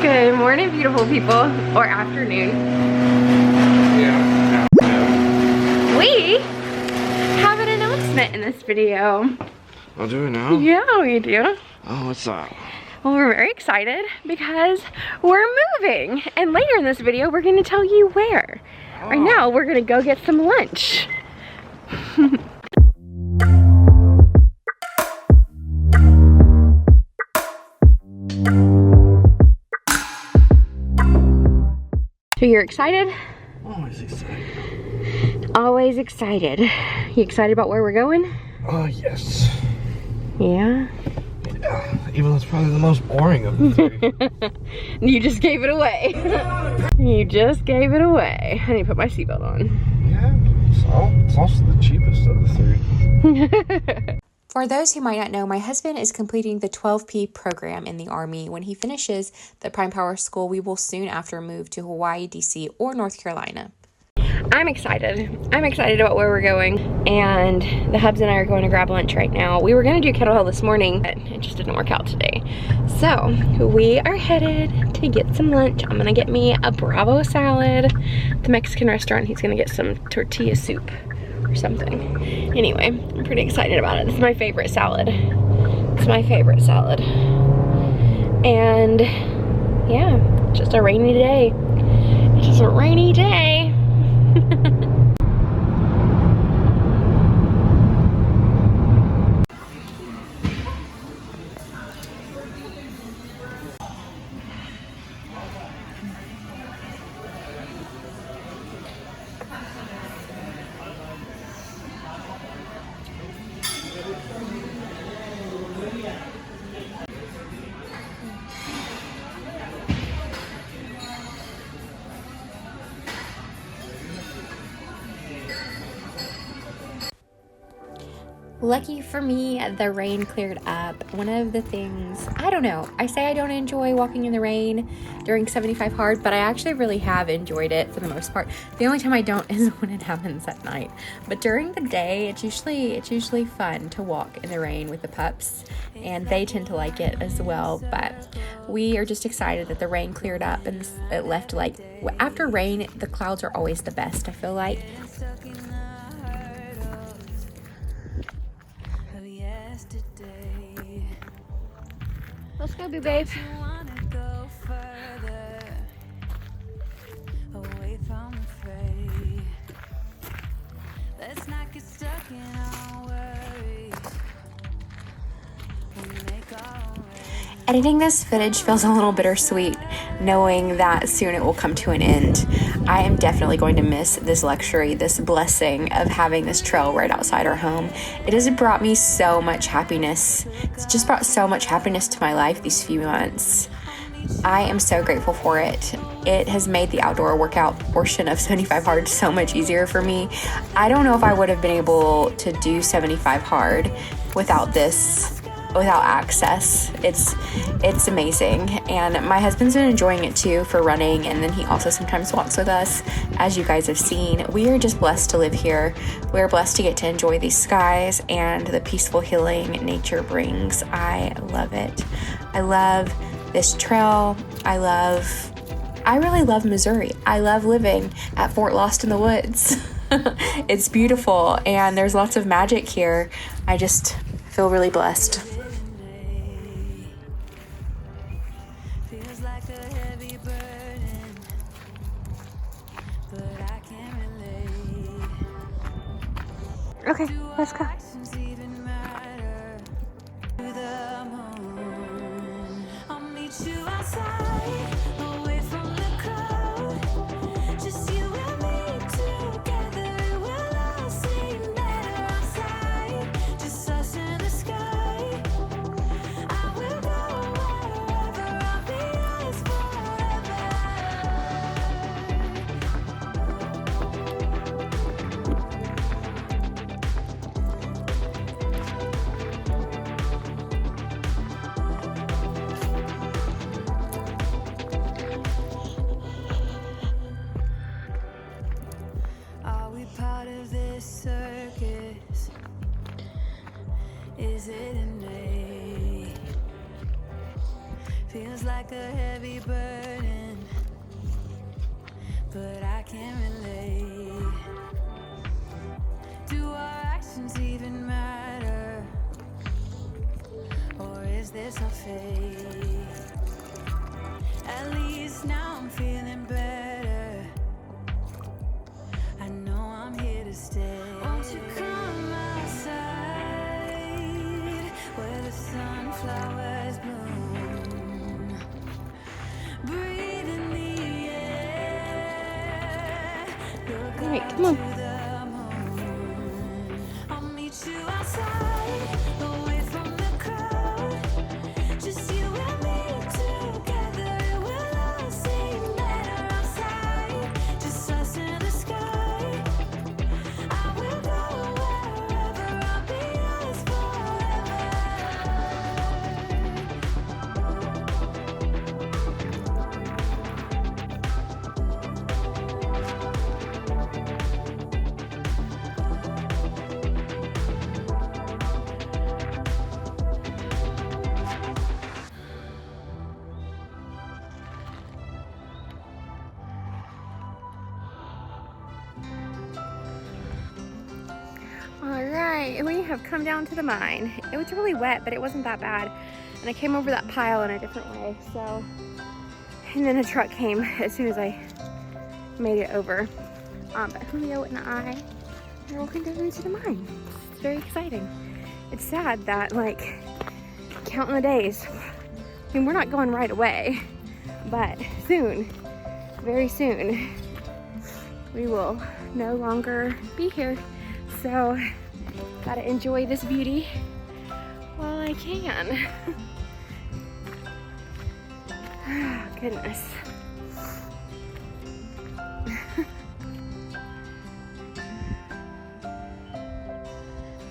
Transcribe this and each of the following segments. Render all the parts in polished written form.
Good morning, beautiful people, or afternoon. Yeah, afternoon. We have an announcement in this video. I'll do it now? Yeah, we do. Oh, what's up? Well, we're very excited because we're moving. And later in this video, we're gonna tell you where. Oh. Right now, we're gonna go get some lunch. So you're excited? Always excited. Always excited. You excited about where we're going? Oh, yes. Yeah? Yeah, even though it's probably the most boring of the three. You just gave it away. You just gave it away. I need to put my seatbelt on. Yeah, it's also the cheapest of the three. For those who might not know, my husband is completing the 12P program in the Army. When he finishes the Prime Power School, we will soon after move to Hawaii, DC, or North Carolina. I'm excited. I'm excited about where we're going, and the hubs and I are going to grab lunch right now. We were going to do Kettle Hill this morning, but it just didn't work out today. So we are headed to get some lunch. I'm gonna get me a Bravo salad at the Mexican restaurant. He's gonna get some tortilla soup or something. Anyway, I'm pretty excited about it. This is my favorite salad. It's my favorite salad. And yeah, just a rainy day. It's just a rainy day. Lucky for me, the rain cleared up. One of the things, I don't know, I say I don't enjoy walking in the rain during 75 hard, but I actually really have enjoyed it for the most part. The only time I don't is when it happens at night. But during the day, it's usually fun to walk in the rain with the pups, and they tend to like it as well. But we are just excited that the rain cleared up and it left, like, after rain, the clouds are always the best, I feel like. Let's go, boo babe. Editing this footage feels a little bittersweet, knowing that soon it will come to an end. I am definitely going to miss this luxury, this blessing of having this trail right outside our home. It has brought me so much happiness. It's just brought so much happiness to my life these few months. I am so grateful for it. It has made the outdoor workout portion of 75 hard so much easier for me. I don't know if I would have been able to do 75 hard without access. It's amazing, and my husband's been enjoying it too for running, and then he also sometimes walks with us. As you guys have seen, we are just blessed to live here. We're blessed to get to enjoy these skies and the peaceful healing nature brings. I love it. I love this trail. I really love Missouri. I love living at Fort Lost in the Woods. It's beautiful, and there's lots of magic here. I just feel really blessed. Okay, let's go. Feels like a heavy burden, but I can't relate. Do our actions even matter? Or is this a fate? At least now I'm feeling better. I know I'm here to stay. Won't you come outside where the sunflowers bloom? Breathe in the air. Look All right, up come on. to the moon. I'll meet you outside, away from the crowd. Just you and me together, it will all seem better outside. Just us in the sky. I will go wherever, I'll be yours forever. All right, we have come down to the mine. It was really wet, but it wasn't that bad. And I came over that pile in a different way, so. And then a truck came as soon as I made it over. But Julio and I are walking down into the mine. It's very exciting. It's sad that, like, counting the days. I mean, we're not going right away, but soon, very soon, we will no longer be here. So, gotta enjoy this beauty while I can. Oh, goodness.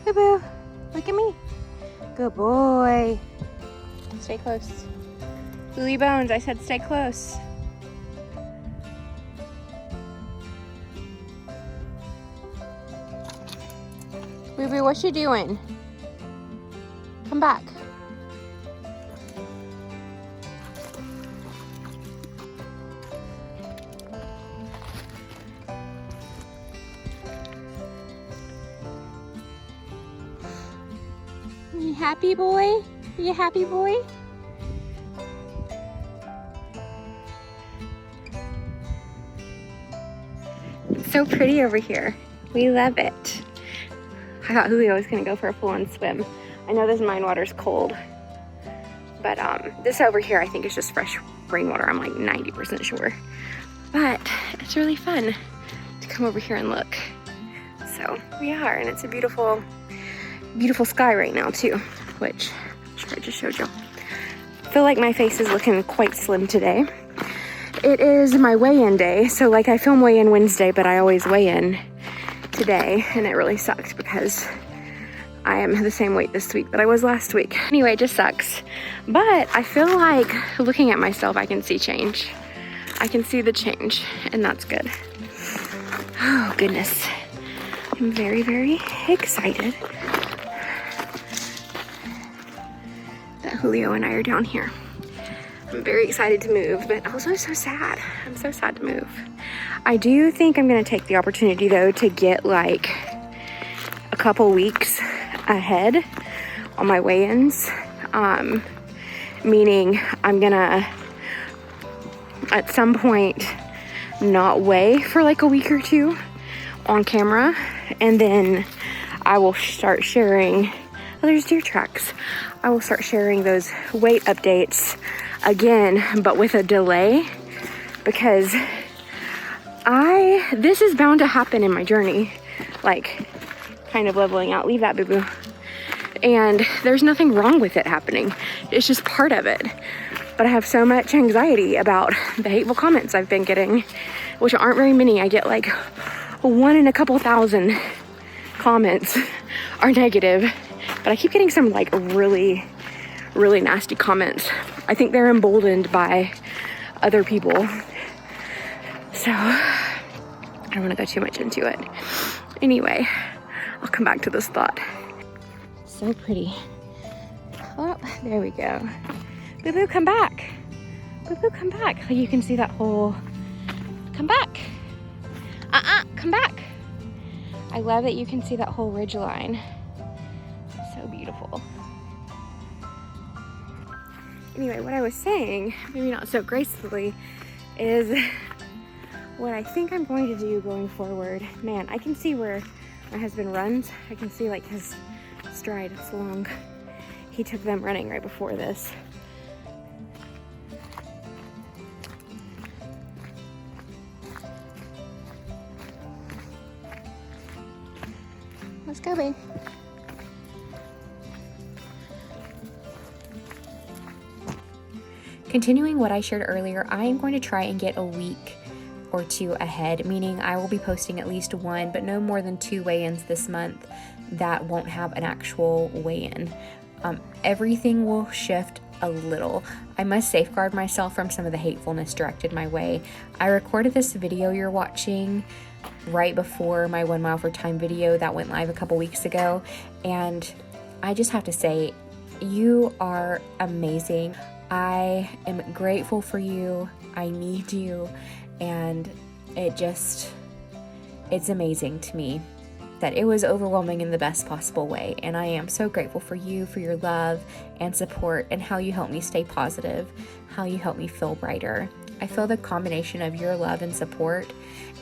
Boo boo, look at me. Good boy. Stay close. Lily Bones, I said stay close. Boo boo, what you doing? Come back. You happy boy? You happy boy? It's so pretty over here. We love it. I thought Julio was gonna go for a full-on swim. I know this mine water's cold, but this over here I think is just fresh rainwater. I'm like 90% sure. But it's really fun to come over here and look. So we are, and it's a beautiful, beautiful sky right now too, which I'm sure I just showed you. I feel like my face is looking quite slim today. It is my weigh-in day, so like I film weigh-in Wednesday, but I always weigh in today, and it really sucks because I am the same weight this week that I was last week. Anyway, it just sucks. But I feel like looking at myself, I can see change. I can see the change, and that's good. Oh, goodness. I'm very, very excited that Julio and I are down here. I'm very excited to move, but also so sad. I'm so sad to move. I do think I'm gonna take the opportunity though to get like a couple weeks ahead on my weigh-ins. Meaning I'm gonna at some point not weigh for like a week or two on camera, and then I will start sharing, oh, there's deer tracks. I will start sharing those weight updates again, but with a delay, because this is bound to happen in my journey, like kind of leveling out. Leave that, boo-boo. And there's nothing wrong with it happening. It's just part of it. But I have so much anxiety about the hateful comments I've been getting, which aren't very many. I get like 1 in a couple thousand comments are negative, but I keep getting some like really, really nasty comments. I think they're emboldened by other people. So I don't want to go too much into it. Anyway, I'll come back to this thought. So pretty. Oh, there we go. Boo-boo, come back. Boo-boo, come back. Like you can see that whole, come back. Come back. I love that you can see that whole ridge line. So beautiful. Anyway, what I was saying, maybe not so gracefully, is what I think I'm going to do going forward. Man, I can see where my husband runs. I can see like his stride, it's long. He took them running right before this. Let's go, babe. Continuing what I shared earlier, I am going to try and get a week or two ahead, meaning I will be posting at least one, but no more than 2 weigh-ins this month that won't have an actual weigh-in. Everything will shift a little. I must safeguard myself from some of the hatefulness directed my way. I recorded this video you're watching right before my 1 mile for time video that went live a couple weeks ago, and I just have to say, you are amazing. I am grateful for you. I need you, and it's amazing to me that it was overwhelming in the best possible way, and I am so grateful for you, for your love and support, and how you help me stay positive, how you help me feel brighter. I feel the combination of your love and support,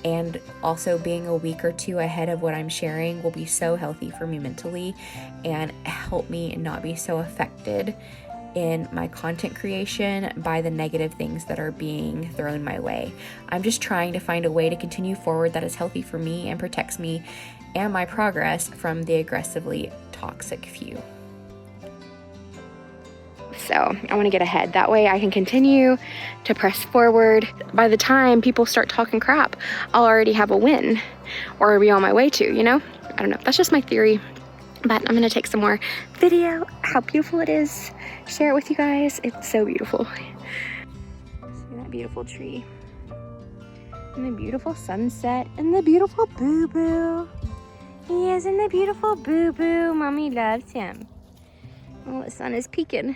and also being a week or two ahead of what I'm sharing, will be so healthy for me mentally and help me not be so affected in my content creation by the negative things that are being thrown my way. I'm just trying to find a way to continue forward that is healthy for me and protects me and my progress from the aggressively toxic few. So I want to get ahead. That way I can continue to press forward. By the time people start talking crap, I'll already have a win, or be on my way to, you know? I don't know. That's just my theory. But I'm gonna take some more video, how beautiful it is, share it with you guys. It's so beautiful. See that beautiful tree, and the beautiful sunset, and the beautiful boo-boo. He is in the beautiful boo-boo. Mommy loves him. Oh, the sun is peeking.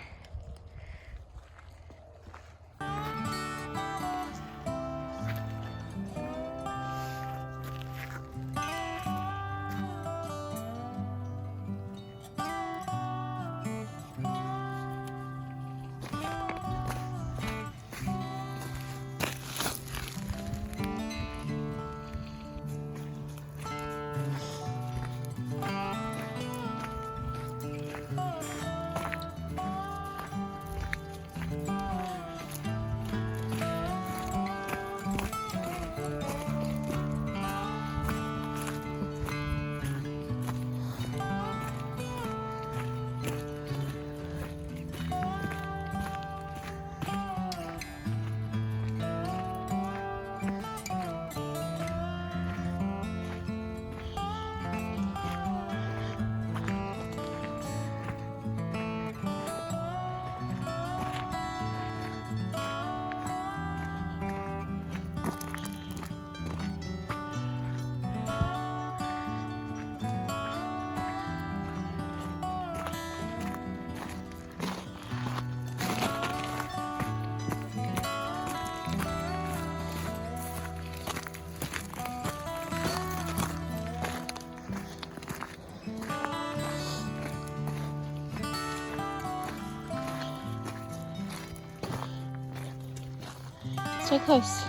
Stay close.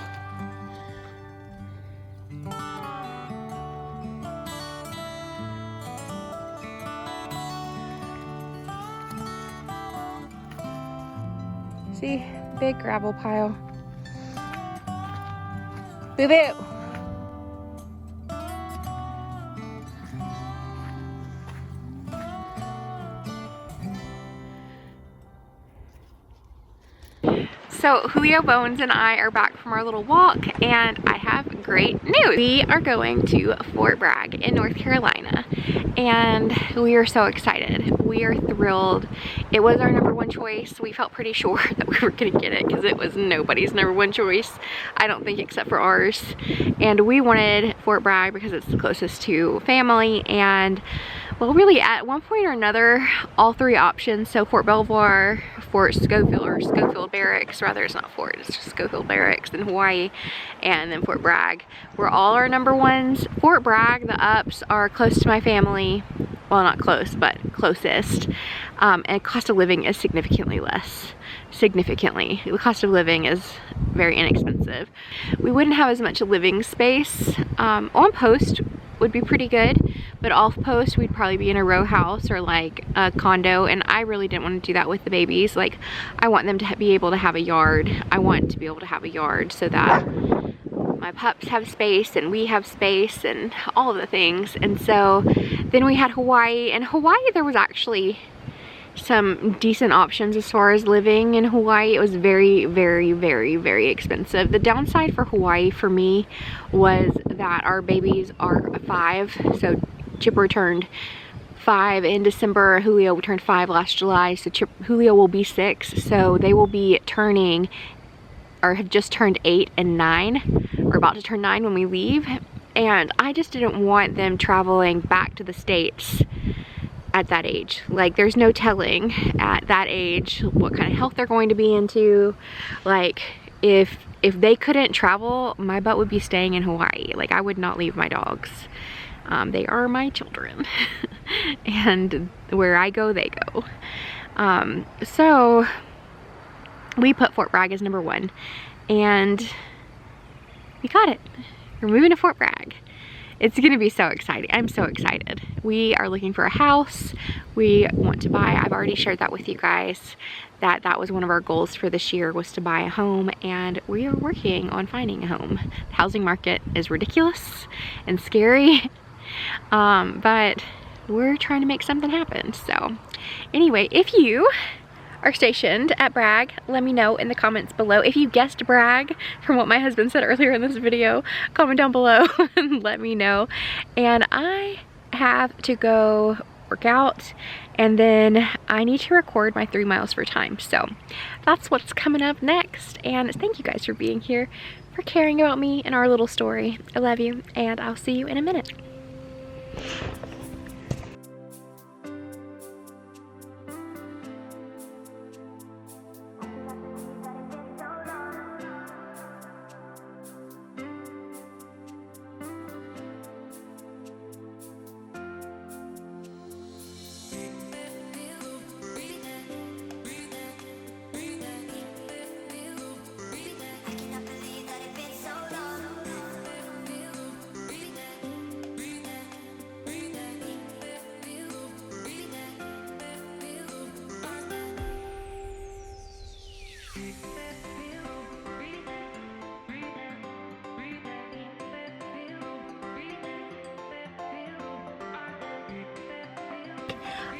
See, big gravel pile. Boo-boo. So Julio, Bones, and I are back from our little walk, and I have great news. We are going to Fort Bragg in North Carolina, and we are so excited. We are thrilled. It was our #1 choice. We felt pretty sure that we were gonna get it because it was nobody's #1 choice, I don't think, except for ours. And we wanted Fort Bragg because it's the closest to family, and well, really at one point or another, all three options, so Fort Belvoir, Fort Schofield, or Schofield Barracks, rather, it's not Fort, it's just Schofield Barracks in Hawaii, and then Fort Bragg, were all our number ones. Fort Bragg, the ups are close to my family, well, not close, but closest, and cost of living is significantly less. Significantly. The cost of living is very inexpensive. We wouldn't have as much living space. On post would be pretty good, but off post we'd probably be in a row house or like a condo, and I really didn't want to do that with the babies. Like, I want them to be able to have a yard. I want to be able to have a yard so that my pups have space and we have space and all of the things. And so then we had Hawaii, and Hawaii there was actually some decent options as far as living in Hawaii. It was very, very, very, very expensive. The downside for Hawaii for me was that our babies are 5, so Chipper turned 5 in December, Julio turned 5 last July, so Julio will be 6, so they will be turning, or have just turned 8 and 9, or about to turn 9 when we leave, and I just didn't want them traveling back to the States at that age. Like, there's no telling at that age what kind of health they're going to be into. Like, if they couldn't travel, my butt would be staying in Hawaii. Like, I would not leave my dogs. They are my children. And where I go, they go. So we put Fort Bragg as number 1, and we got it. We're moving to Fort Bragg. It's gonna be so exciting. I'm so excited. We are looking for a house. We want to buy, I've already shared that with you guys, that was one of our goals for this year, was to buy a home, and we are working on finding a home. The housing market is ridiculous and scary, but we're trying to make something happen. So anyway, if you are stationed at Bragg, let me know in the comments below. If you guessed Bragg from what my husband said earlier in this video, comment down below and let me know. And I have to go work out, and then I need to record my 3 miles for time. So that's what's coming up next. And thank you guys for being here, for caring about me and our little story. I love you, and I'll see you in a minute.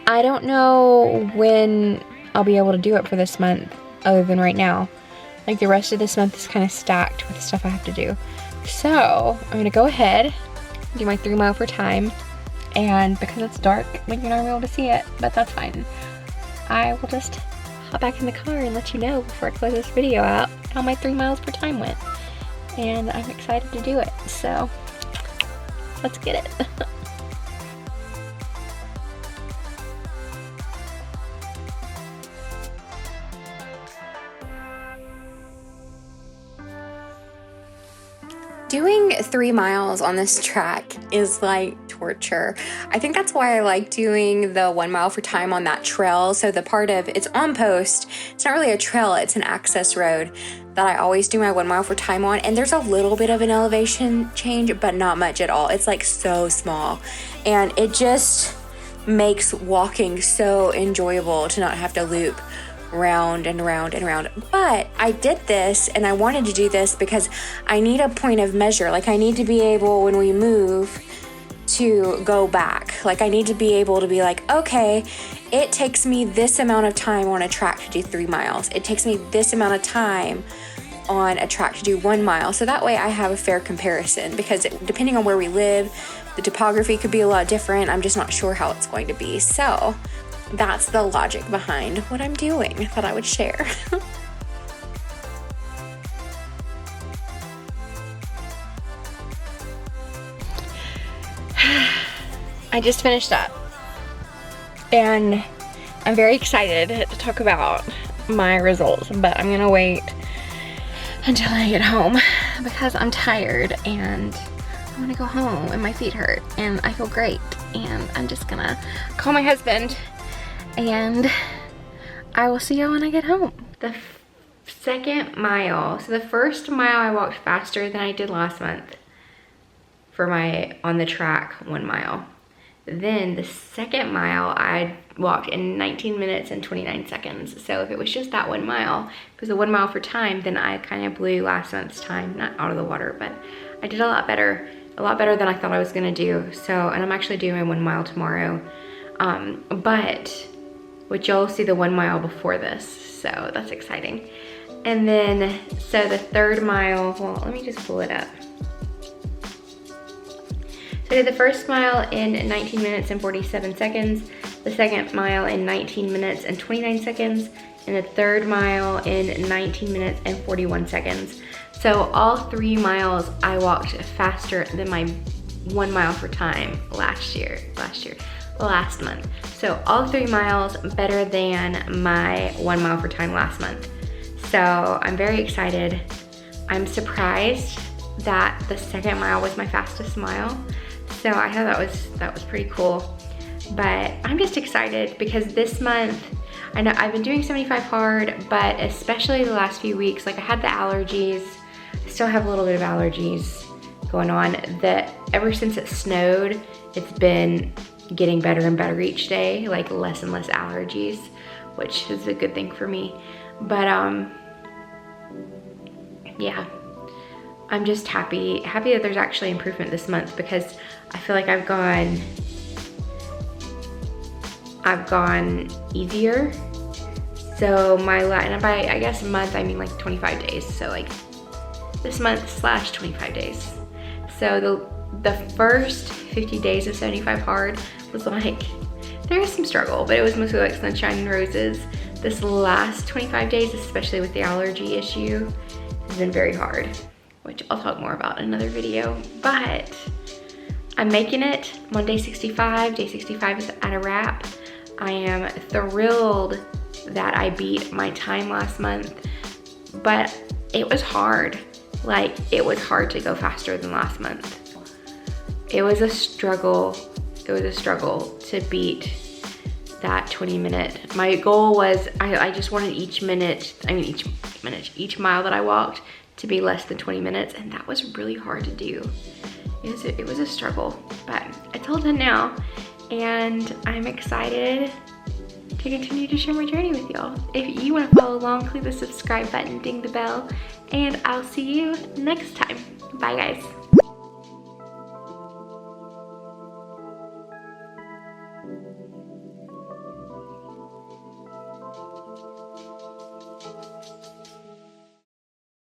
I don't know when I'll be able to do it for this month, other than right now. Like, the rest of this month is kind of stacked with stuff I have to do. So I'm gonna go ahead, do my 3 mile for time, and because it's dark, like, you're not gonna be able to see it, but that's fine. I will just hop back in the car and let you know before I close this video out how my 3 miles per time went. And I'm excited to do it, so let's get it. Doing 3 miles on this track is like torture. I think that's why I like doing the 1 mile for time on that trail. So the part of, it's on post, it's not really a trail, it's an access road that I always do my 1 mile for time on. And there's a little bit of an elevation change, but not much at all. It's like so small. And it just makes walking so enjoyable to not have to loop round and round and round. But I did this, and I wanted to do this because I need a point of measure. Like, I need to be able, when we move, to go back. Like, I need to be able to be like, okay, it takes me this amount of time on a track to do 3 miles. It takes me this amount of time on a track to do 1 mile. So that way I have a fair comparison, because depending on where we live, the topography could be a lot different. I'm just not sure how it's going to be. So that's the logic behind what I'm doing that I would share. I just finished up. and I'm very excited to talk about my results, but I'm gonna wait until I get home because I'm tired and I wanna go home and my feet hurt and I feel great, and I'm just gonna call my husband and I will see y'all when I get home. The second mile, so the first mile I walked faster than I did last month for my on the track 1 mile. Then the second mile I walked in 19 minutes and 29 seconds. So if it was just that 1 mile, if it was a 1 mile for time, then I kind of blew last month's time, not out of the water, but I did a lot better than I thought I was gonna do. So, and I'm actually doing 1 mile tomorrow. Which you'll see the 1 mile before this, so that's exciting. And then, so the third mile, well, let me just pull it up. So I did the first mile in 19 minutes and 47 seconds, the second mile in 19 minutes and 29 seconds, and the third mile in 19 minutes and 41 seconds. So all 3 miles I walked faster than my 1 mile for time last month. So all 3 miles better than my 1 mile for time last month. So I'm very excited. I'm surprised that the second mile was my fastest mile. So I thought that was pretty cool. But I'm just excited because this month, I know I've been doing 75 hard, but especially the last few weeks, like I had the allergies, I still have a little bit of allergies going on, that ever since it snowed, it's been getting better and better each day, like less and less allergies, which is a good thing for me. But yeah, I'm just happy that there's actually improvement this month, because I feel like I've gone easier. So and by I guess month I mean like 25 days. So like this month / 25 days. So the first 50 days of 75 hard was like, there was some struggle, but it was mostly like sunshine and roses. This last 25 days, especially with the allergy issue, has been very hard, which I'll talk more about in another video. But I'm making it. I'm on day 65. Day 65 is at a wrap. I am thrilled that I beat my time last month, but it was hard. Like, it was hard to go faster than last month. It was a struggle. It was a struggle to beat that 20-minute. My goal was, I just wanted each mile that I walked to be less than 20 minutes, and that was really hard to do. It was a struggle, but it's all done now, and I'm excited to continue to share my journey with y'all. If you want to follow along, click the subscribe button, ding the bell, and I'll see you next time. Bye, guys.